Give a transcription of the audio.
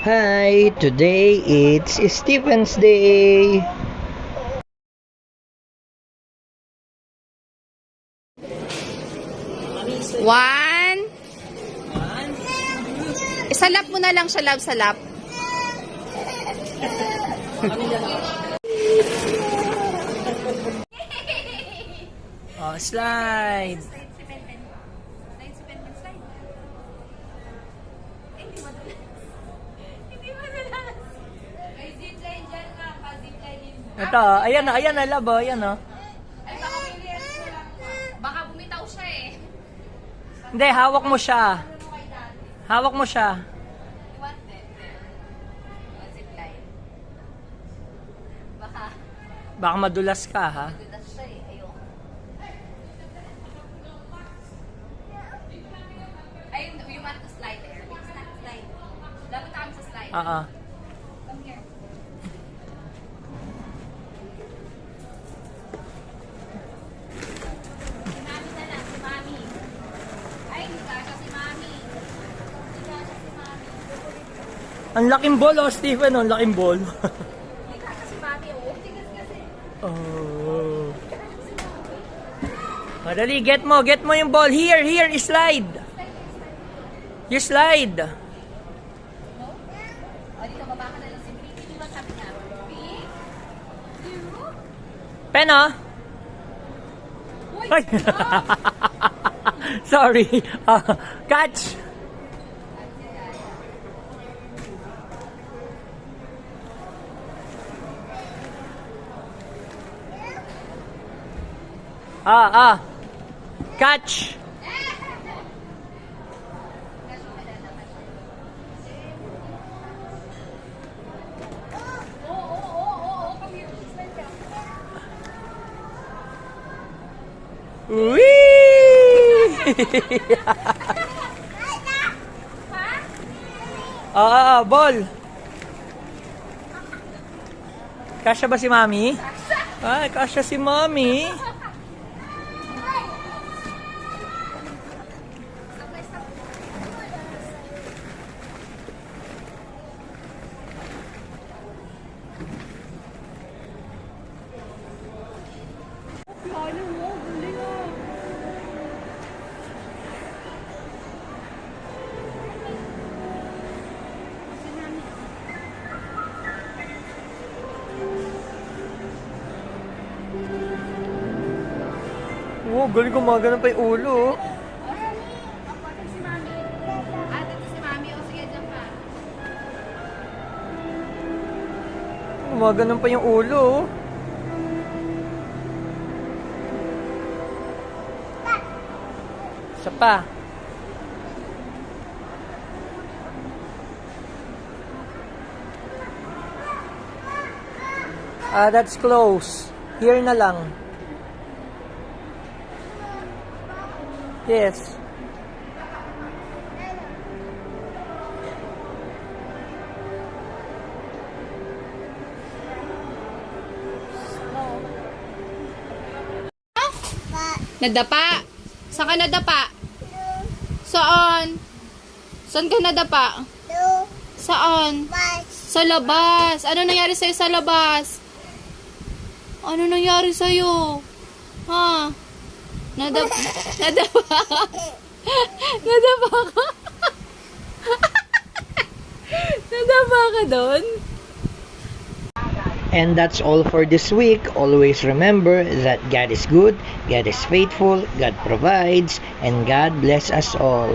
Hi, today it's Stephen's Day. One. Isalap mo na lang siya, love, salap. Oh, slide. Ito, ayan na, labo, ayan o. Baka bumitaw siya eh. Hindi, hawak mo siya. Hawak mo siya. Baka madulas ka, ha? Ay, you want to slide there. Slide. Dapat kami sa slide. Oo. Come here. Si Mami na lang, si Mami. Ay, hindi kasha si Mami. Hindi kasha si Mami. Ang laking ball, oh, Stephen, oh, ang laking ball. Hindi kasha si Mami, oh. Tigas kasi. Oh. Madali, get mo yung ball. Here, slide. You slide. O, dito, baba ka na lang si Vicky. Di ba sabi niya? 3, 2. Pen, oh. Ay. Sorry. Catch. Catch. Whee! Ball. Kasya ba si Mami? Ay, kasya si Mami. Oh, galing gumagana pa yung ulo. Si Mami. Ah, dito si Mami. O, sige, dyan pa. Gumagana pa yung ulo. Isa pa. That's close. Here na lang. Yes. Nadapa. Saan ka nadapa? Saan? Saan ka nadapa? Saan? Sa labas. Ano nangyari sa'yo sa labas? Ano nangyari sa'yo? Ha? Nadapa. Nadapa ka? Nadapa ka? Nadapa ka doon? And that's all for this week. Always remember that God is good, God is faithful, God provides, and God bless us all.